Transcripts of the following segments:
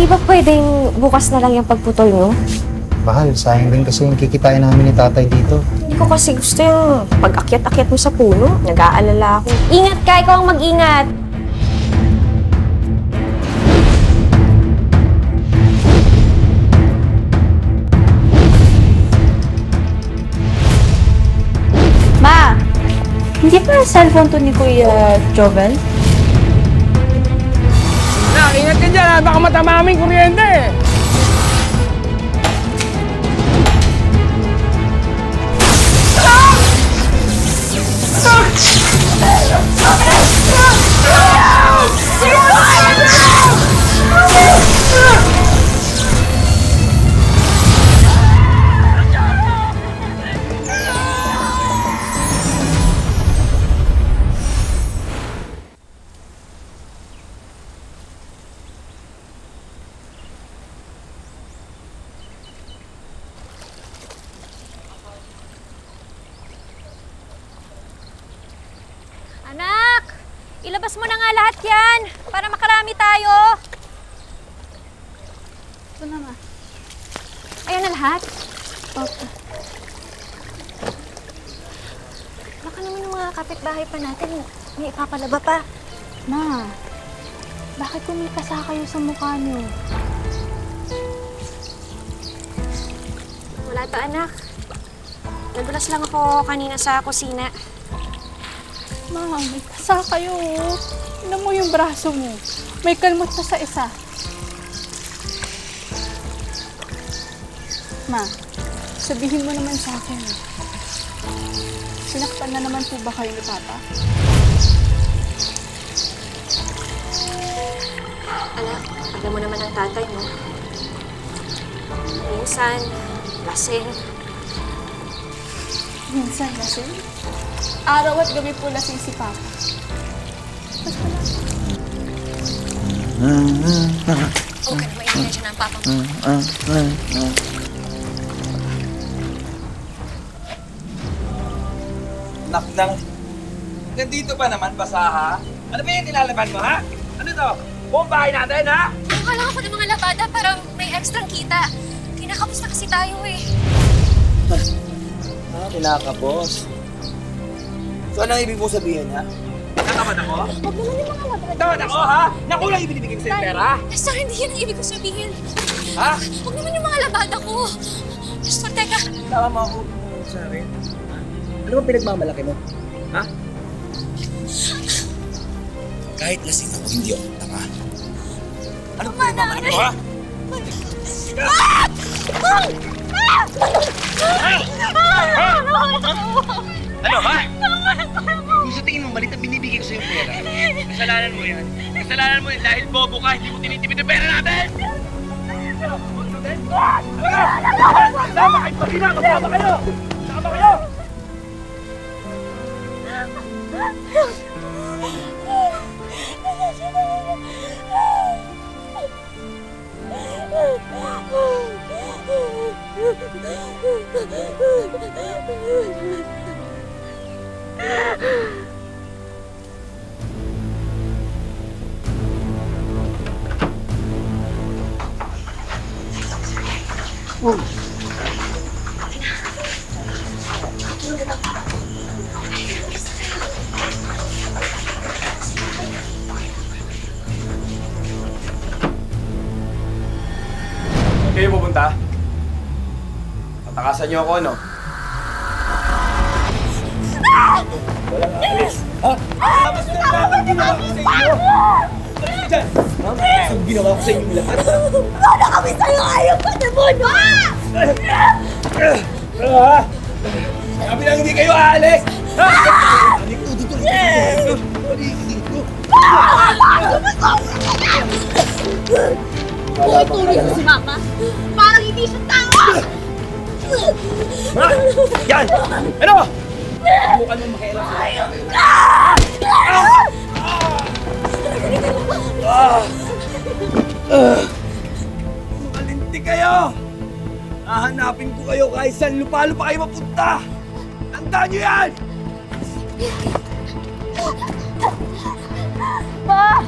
Hindi ba pwedeng bukas na lang yung pagputol nyo? Mahal, sayang din kasi yung kikitain namin ni tatay dito. Hindi ko kasi gusto yung pag-akyat-akyat mo sa puno. Nag-aalala ako. Ingat ka! Ikaw ang mag-ingat! Ma! Hindi pa cellphone to ni Kuya Jovel? Ingat ka dyan, baka matama aming kuryente. Anak! Ilabas mo na nga lahat yan para makarami tayo. Ito na, Ma. Ayan na lahat. Okay. Baka naman yung mga kapitbahay pa natin, may ipapalaba pa. Ma, bakit may pasa kayo sa mukha niyo? Wala to, anak. Nadulas lang ako kanina sa kusina. Ma, may pasa kayo. Tignan mo yung braso mo. May kalmot na sa isa. Ma, sabihin mo naman sa akin. Sinaktan na naman po ba kayo ni Papa? Anak, alam mo naman ang tatay, no? Minsan, lasing. Minsan lasing? Araw at gabi po lasing si Papa. Basta lang. Okay, mainit siya ng papa mo. Naknang. Nandito pa naman, basaha. Ano ba yung nilalaban mo, ha? Ano to? Buong bahay natin, ha? Akala ko ng mga labada parang may extrang kita. Kinakapos na kasi tayo eh. Kinakapos. So ano ibig mo sabihin, ha? Nakamad ako? Huwag naman yung mga labada. Tamad ako, ha? Nakulang ibinibigay ko sa'yo pera? Esther, hindi yan ang ibig ko sabihin. Ha? Huwag naman yung mga labada ko. Esther, teka. Tama ako sa akin. Ano bang pinagmamalaki mo? Ha? Kahit lasing ako, hindi ako tanga. Ano bang pinagmamalaki mo, ha? Ano, ha? Kung sa tingin mo malit na binibigay ko sa'yo pera, kasalanan mo yan. Kasalanan mo yan dahil bobo ka, hindi mo tinitipid ang pera natin! Sama kayo! Pagina! Magsama kayo! Sama kayo! Kayo pupunta? Tatakasan niyo ako, no? Walang alis! Ha? Tapos na naman ginawa ko sa inyo! Alis ka dyan! Ang ginawa ko sa inyo lahat! Wala kami sa'yo! Ayaw ka na mo, no? Ha? Sabi lang hindi kayo aalis! Ha? Hindi ko dito! Hindi dito! Tuloy si Mama. Parang hindi siya tao! Ha? Yan! Ano? Bukan mo makialam sa Makalinti kayo! Hahanapin ko kayo kahit saan lupa-lupa kayo mapunta! Tandaan niyo yan! Pa!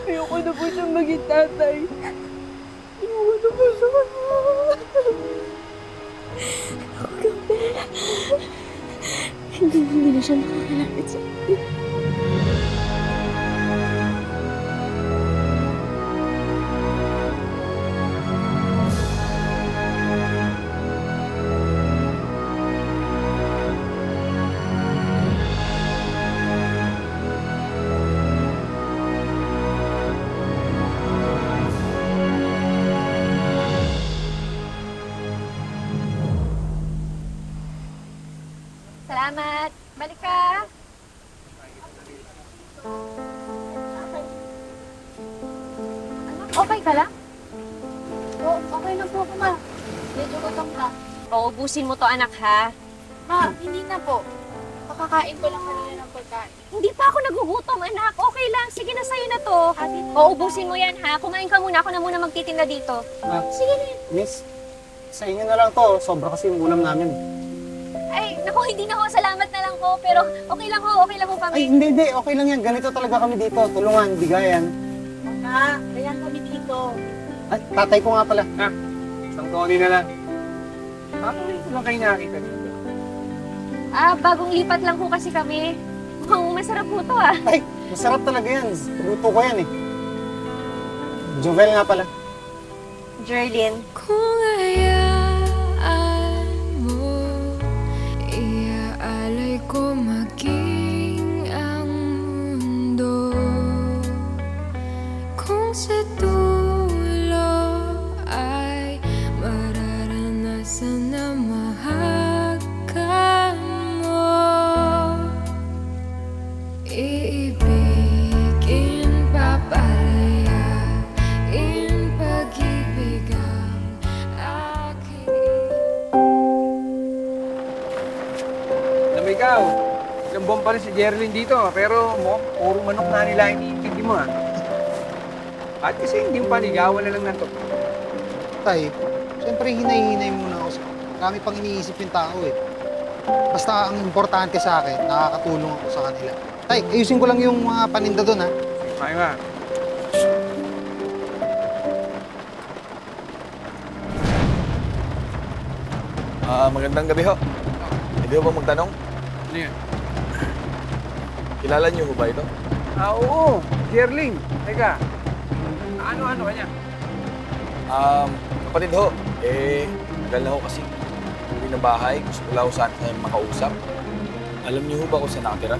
Ayoko na po siyang maging tatay. Ayoko na po sa kanya. Hindi na siya makakalapit sa akin. Salamat. Balik ka. Anak, okay ka lang? Oo, okay na po ako, ma. Medyo gutom na. Paubusin mo to, anak, ha? Ma, hindi na po. Kakakain ko lang kanina ng pagkain. Hindi pa ako nagugutom, anak. Okay lang. Sige na, sa'yo na to. Ate, Paubusin mo yan, ha? Kumain ka muna. Ako na muna magtitinda dito. Sige na. Miss, sa inyo na lang to. Sobra kasi yung ulam namin. Ay, naku, hindi na ho. Salamat na lang ho. Pero okay lang ho. Okay lang ho kami. Ay, hindi. Okay lang yan. Ganito talaga kami dito. Tulungan, bigayan. Ma, ganyan kami dito. Ay, tatay ko nga pala. Isang Tony na lang. Bakit lang kayo nakakita dito? Bagong lipat lang ho kasi kami. Mukhang masarap ho to, Ay, masarap talaga yan. Luto ko yan eh. Jovel nga pala. Jerlyn. Kung hayaan mo, iaalay ko maging ang mundo. Kung sa dulo ay mararanasan na mahagkan mo, iibigin papalayain pag-ibig ang aking. Alam mo ikaw, ilang buwan pa rin si Jerlyn dito, pero puro manok na nila iniintindi mo At kasi hindi mo panigawan na lang ng to. Tay, siyempre hinay-hinay muna ako. Marami pang iniisip yung tao eh. Basta ang importante sa akin, nakakatulong ako sa kanila. Tay, ayusin ko lang yung mga paninda doon ha. Ay nga. Magandang gabi ho. Hindi ho ba magtanong? Ano yan? Kilala niyo ho ba ito? Oo, Jerlyn. Teka, ano kanya? Kapatid ho, tagal na ho kasi uwi ng bahay. Gusto ko lang ho saan tayo makausap. Alam niyo ho ba kung saan nakatira?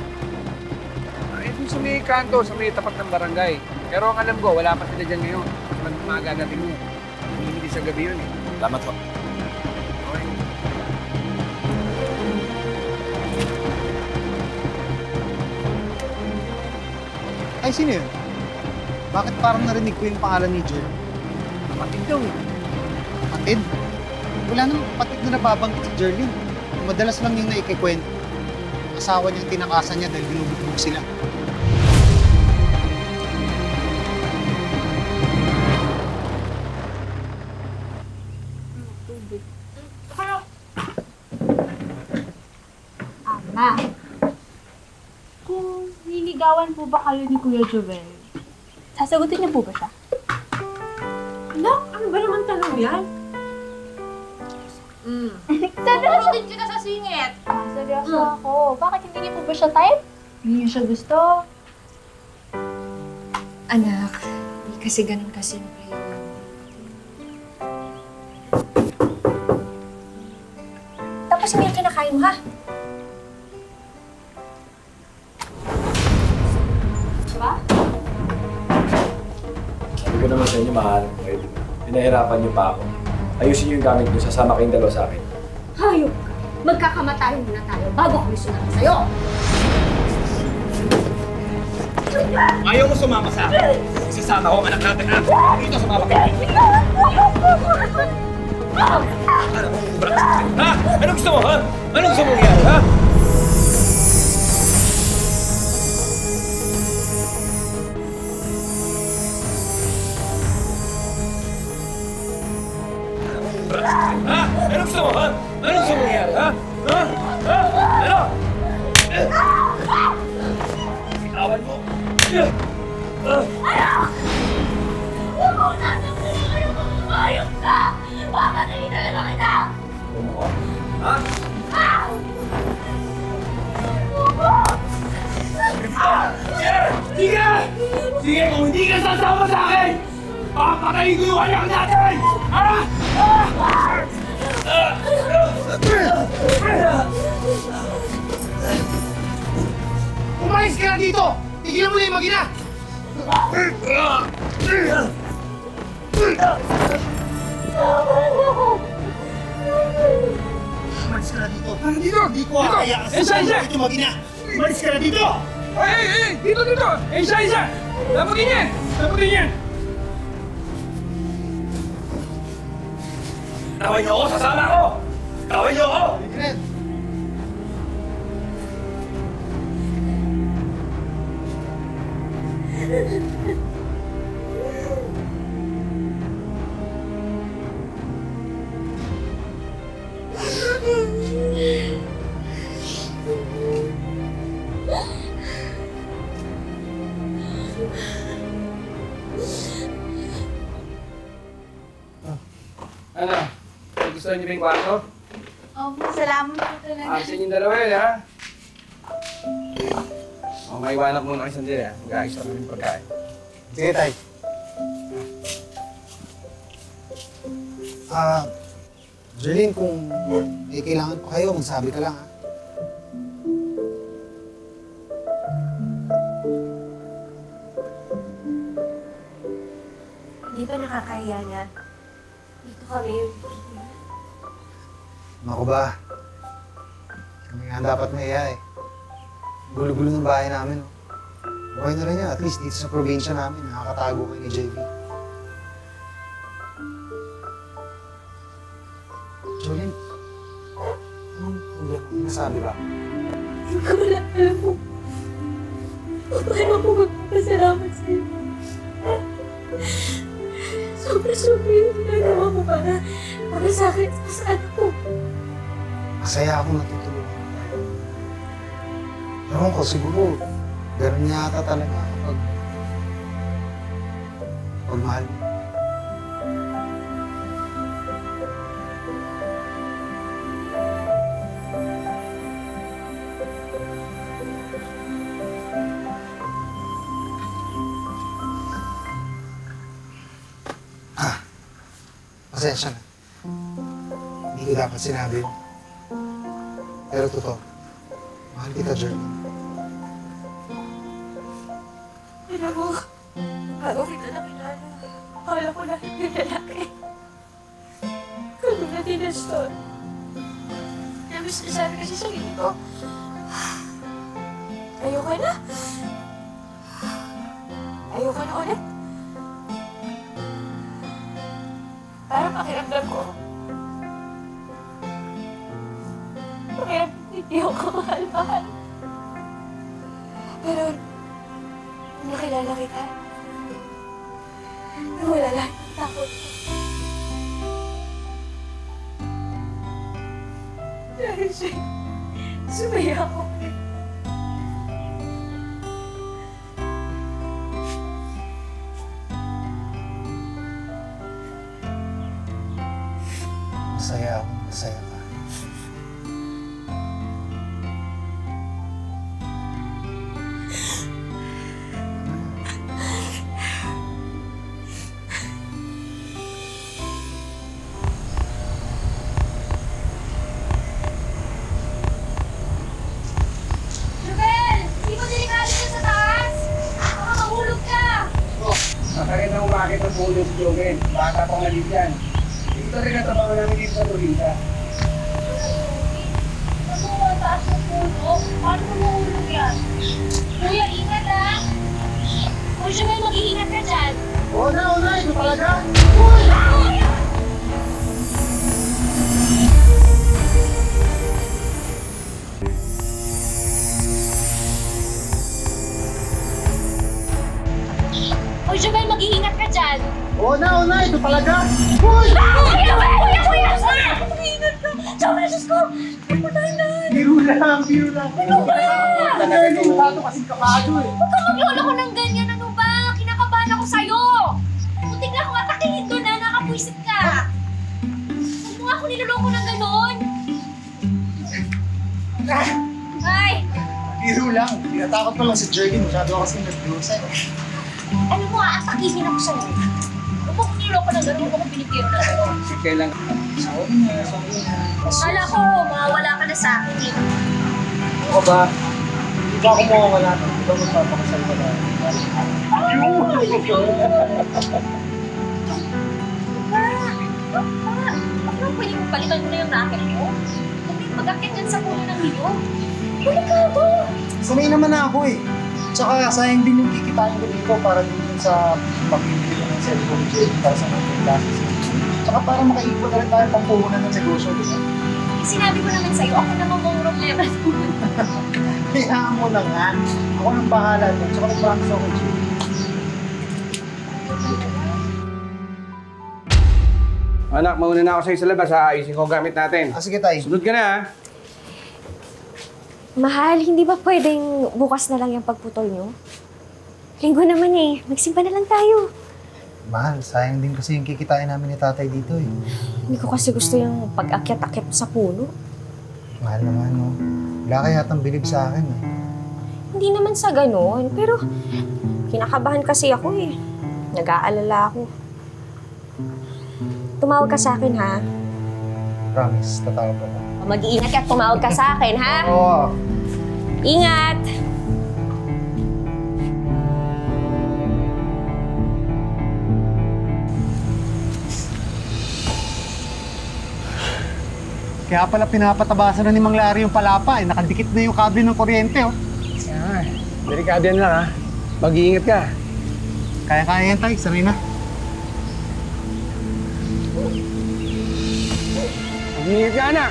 Ito sa may kanto, sa may tapat ng barangay. Pero ang alam ko, wala pa sila dyan ngayon. Maaga dating mo. Hindi sa gabi yun eh. Salamat ho. Okay. Ay, sino yun? Bakit parang narinig ko yung pangalan ni Joel? Kapatid daw eh. Kapatid? Wala namang kapatid na nababanggit si Jerlyn. Madalas lang yung naikikwento. Asawa niyang tinakasan niya dahil binubugbog sila. Ama, kung niligawan po ba kayo ni Kuya Joel, sasagutin niyo po ba siya? Anak, ano ba naman tanong yan? Seryoso din kita sa singit. Seryoso ako. Bakit hindi niyo po ba siya type? Hindi niyo siya gusto? Anak, hindi kasi ganun kasimple yun. Tapos hindi yung kinakain mo, ha? Diba? Sabi ko naman sa inyo, mahal. Pinahirapan niyo pa ako. Ayusin niyo yung gamit niyo, sasama kayong dalawa sa akin. Hayop ka. Magkakamatayan muna tayo bago kami sumama sa'yo. Ayaw mo sumama sa akin. Isasama ko ang anak natin, ha? Dito sumama kayo. Ano? Ha? Ano gusto mo, ha? Ano gusto mo yan, ha? Ha? Ano gusto mo, ha? Ano gusto mo yan, ha? Ha? Ha? Ano? Sikawan mo. Sige! Sige, kung hindi ka sasama sa akin, papatayin ko yung anak natin! Umayos ka na dito! Tigilan mo na yung mag-ina! Umayos ka na dito! Dito! Hindi ko kakayaan sa ito mag-ina! Umayos ka na dito! Hey! Dito! Isa! Laputin yan! Tawin niyo ako! Sasama ako! Tawin niyo ako! Red! Ano? Gusto niyo ba yung kwarto? Salamat po talaga. Asin yung dalawa yun, ha? Maiwanan ko muna kayo sandali, ha? Mag-aayos kami ng pagkain. Sige, Tay. Jerlyn, kung may kailangan pa kayo, magsabi ka lang, ha? Di ba nakakahiya na? Dito kami. Naku ba? Kami nga dapat maiya eh. Gulo-gulo ng bahay namin, oh. Okay na rin yan. At least dito sa probinsya namin, nakakatago kayo ni JV. Jolene, anong problema? May nasabi ba? Hindi ko wala alam mo. Paano ako magpapasalamat sa'yo? Sobra-sobra yung ginagawa mo para sa akin at sa anak ko. Masaya akong natutulungan tayo. Ewan ko, siguro, ganun yata talaga kapag mahal mo. Pasensya na. Hindi ko dapat sinabi yun. Pero totoo, mahal kita, Jerlyn. Alam mo, bago kita nakilala, akala ko lahat ng lalaki. Kung na tinaston. Tapos nasabi kasi sa sarili ko, ayoko na. Ayoko na ulit. Parang pakiramdam ko. Pakiramdam hindi ako kamahal-mahal. Pero, nung nakilala kita, nawala lahat ng takot ko. Dahil siya, sumaya ako. Masaya ako, masaya ka. Jubel! Hindi mo delikado dyan sa taas! Baka mahulog ka! Masakit na umakit ang pulo si Joven. Bata pang nalit yan. Ito talaga trabaho namin dito sa probinsya. Ano ang taas ng puno? Paano mo mahulog yan? Kuya, ingat ha! Kung Jubel, mag-iingat ka dyan! Una! Ito talaga? Uy, Jubel, mag-iingat ka dyan! Una! Ito talaga? Kuya! Kuya! Kuya! Kuya! Joel, Diyos ko! Biro lang, biro lang. Ano ba? Tato kasing kabado eh. Huwag kang maglolo ko ng ganyan. Ano ba? Kinakabahan ako sa'yo. Muntik na akong atakihin doon na nakapwisit ka. Huwag mo nga ako niloloko ng ganon. Ay! Biro lang. Tinatakot ko lang si Jerry. Masyado kasi nag-brusa. Alam mo, atakihin ako sa'yo. Huwag mo akong niloloko ng ganon. Huwag mo akong binibiro ng ganon. Sige lang. Sorry na. Kala ko, mawawala ka na sa akin eh. Ako ba? Hindi ba ako mawawala na? Hindi ba magpapakasal ka na? Bakit pwede mo palitan mo na yung racket mo? Huwag yung mag-akit yan sa puno ng iyo. Huli ka ba? Sanay naman na ako eh. Tsaka sayang din yung kikitain ko dito para din yun sa pagbibili ko ng cellphone gym para sa mga classes. Tsaka para makaipon na rin tayo pampuhunan ng negosyo, di ba? Sinabi ko naman sa'yo, ako naman mong problema. Hayaan mo na nga. Ako nang bahala doon. Tsaka nag-promise ako, Jay. Anak, mauna na ako sa'yo sa labas ha. Ayusin ko ang gamit natin. Sige tayo. Sunod ka na ha. Mahal, hindi ba pwedeng bukas na lang yung pagputol nyo? Linggo naman eh. Magsimba na lang tayo. Mahal, sayang din kasi yung kikitain namin ni tatay dito eh. Hindi ko kasi gusto yung pag-akyat-akyat sa puno. Mahal naman, no? Wala kaya yatang bilib sa akin eh. Hindi naman sa ganon, pero kinakabahan kasi ako eh. Nag-aalala ako. Tumawag ka sa akin, ha? Promise, tatawag ako. Mag-iingat ka at tumawag ka sa akin, ha? Oo. Ingat! Kaya pala pinapatabasan na ni Mang Larry yung palapa eh. Nakadikit na yung kable ng kuryente oh. Ay, delikado yan lang ha. Mag-iingat ka. Kaya-kaya yan tayo, sanay na. Mag-iingat ka anak.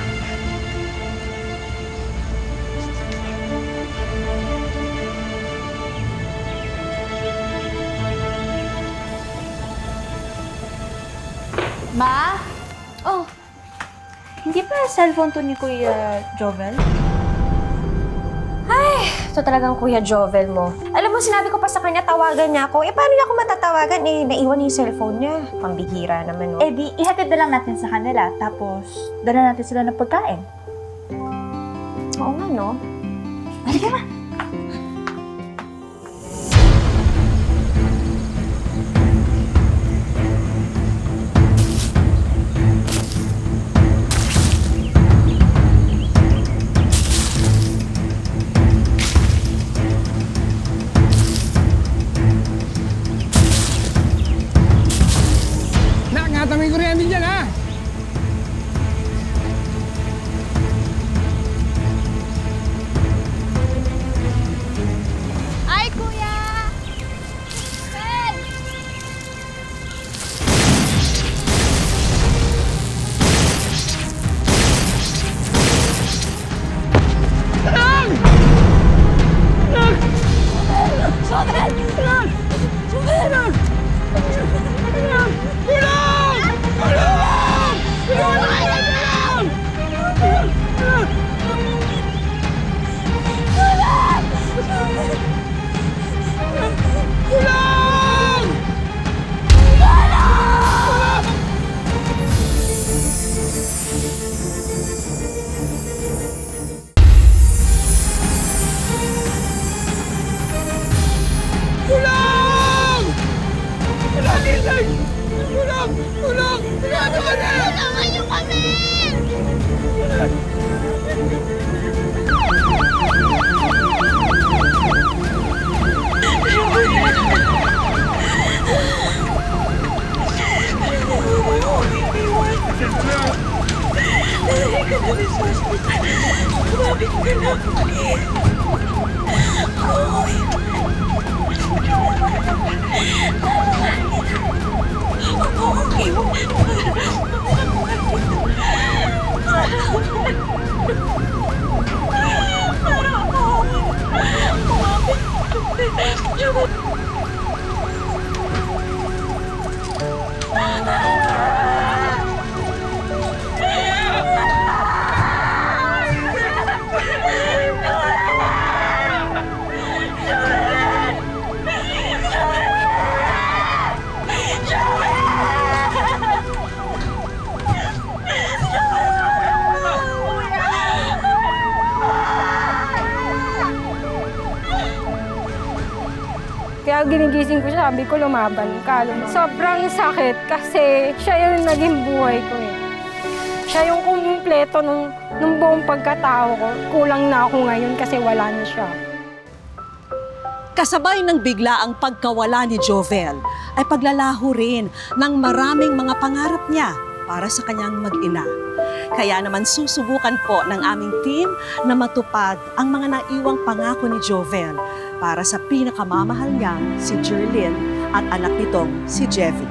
Ma? Oh, hindi pa cellphone to ni Kuya Jovel? Ay, ito talagang Kuya Jovel mo. Alam mo, sinabi ko pa sa kanya, tawagan niya ako. Eh, paano niya ako matatawagan? Eh, naiwan yung cellphone niya. Pambihira naman, no? Eh di, ihatid na lang natin sa kanila. Tapos, dala natin sila ng pagkain. Oo nga, no? Halika na. Ngatamin ko rin din dyan ha. Ay, Kuya! Ben! Kaya ginigising ko siya, sabi ko lumaban ka. Sobrang sakit kasi siya yung naging buhay ko eh. Siya yung kumpleto nung buong pagkatao ko. Kulang na ako ngayon kasi wala na siya. Kasabay ng biglaang pagkawala ni Jovel ay paglalaho rin ng maraming mga pangarap niya para sa kanyang mag-ina. Kaya naman susubukan po ng aming team na matupad ang mga naiwang pangako ni Jovel para sa pinakamamahal niyang si Jerlyn at anak nitong si Jevy.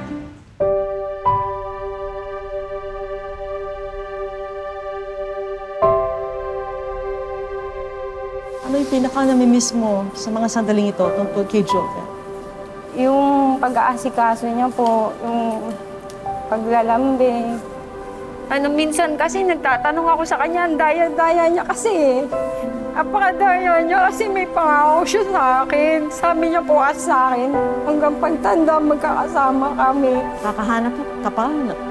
Ano yung pinaka-namimiss mo sa mga sandaling ito tungkol kay Jovel? Yung pag-aasikaso niya po, yung paglalambing. Minsan kasi nagtatanong ako sa kanya, ang daya-daya niya kasi. Napakadaya niya kasi may pangako siya sa akin. Sabi niya po sa akin, hanggang pagtanda magkakasama kami. Kakahanap ka pa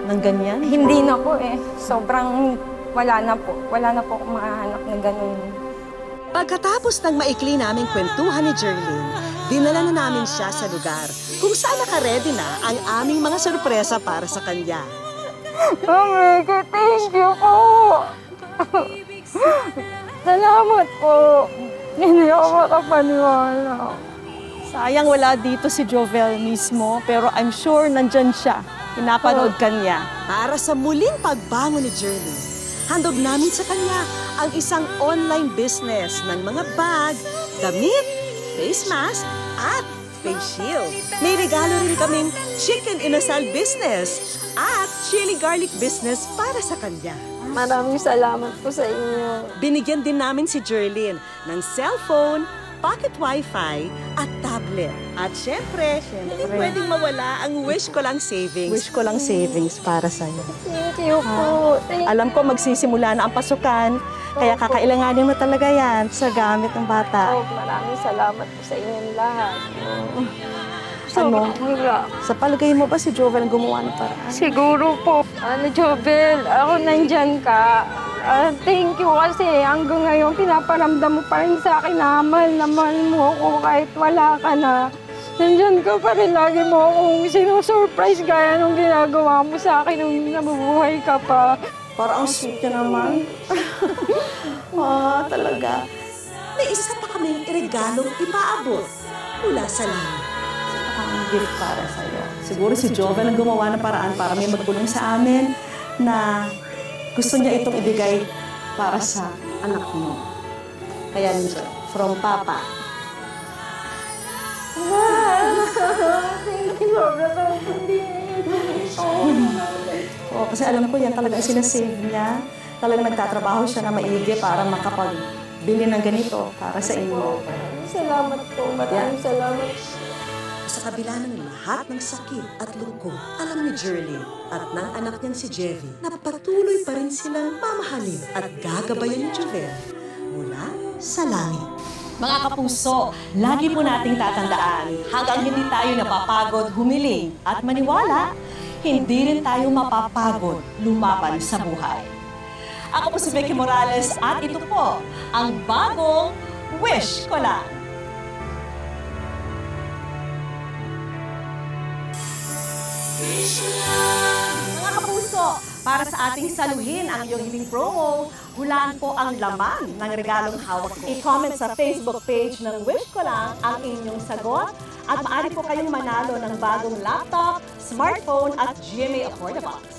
ng ganyan? Hindi na po eh. Sobrang wala na po. Wala na po akong makahanap na ganun. Pagkatapos ng maikli naming kwentuhan ni Jerlyn, dinala na namin siya sa lugar kung saan nakaredy na ang aming mga sorpresa para sa kanya. Mami, thank you po! Salamat po! Hindi ako makapaniwala. Sayang wala dito si Jovel mismo, pero I'm sure nandyan siya. Pinapanood ka niya. Para sa muling pagbangon ni Jerlyn, handog namin sa kanya ang isang online business ng mga bag, damit, face mask, at face shield. May regalo rin kaming chicken inasal business at chili garlic business para sa kanya. Maraming salamat po sa inyo. Binigyan din namin si Jerlyn ng cellphone, pocket wifi, at tablet. At syempre, hindi pwedeng mawala ang Wish Ko Lang Savings. Wish Ko Lang Savings para sa'yo. Thank you po. Alam ko magsisimula na ang pasukan, kaya kakailanganin mo talaga yan sa gamit ng bata. Maraming salamat po sa inyong lahat. Sa palagay mo ba si Jovel ang gumawa ng paraan? Siguro po. Jovel, ako nandyan ka. Thank you kasi hanggang ngayon pinaparamdam mo pa rin sa akin na mahal na mahal mo ako kahit wala ka na. Nandyan ka pa rin, lagi mo akong sinusurprise gaya nung ginagawa mo sa akin nung nabubuhay ka pa. Parang ang sweet ka naman. Talaga. May isa pa kaming regalong ipaabot mula sa langit. Ang gift para sa'yo. Siguro si Jovel ang gumawa ng paraan para may magpulong sa amin na gusto niya itong ibigay para sa anak mo. Kaya niyo, from Papa. Thank you. Kasi alam ko yan talagang sinasave niya. Talagang nagtatrabaho siya na maigi para makapagbili ng ganito para sa inyo. Salamat po. Maraming salamat. Sa kabila ng lahat ng sakit at lungkot, alam ni Jerlyn at ng anak niyang si Jevy na patuloy pa rin silang mamahalin at gagabayan ni Jovel mula sa langit. Mga kapuso, lagi po nating tatandaan, hanggang hindi tayo napapagod humiling at maniwala, hindi rin tayo mapapagod lumaban sa buhay. Ako po si Becky Morales at ito po ang bagong Wish Ko Lang. Mga kapuso, para sa ating saluhin ang iyong hiling promo, hulaan po ang laman ng regalong hawak ko. I-comment sa Facebook page ng Wish Ko Lang ang inyong sagot at maaari po kayong manalo ng bagong laptop, smartphone at GMA Afford-A-Box.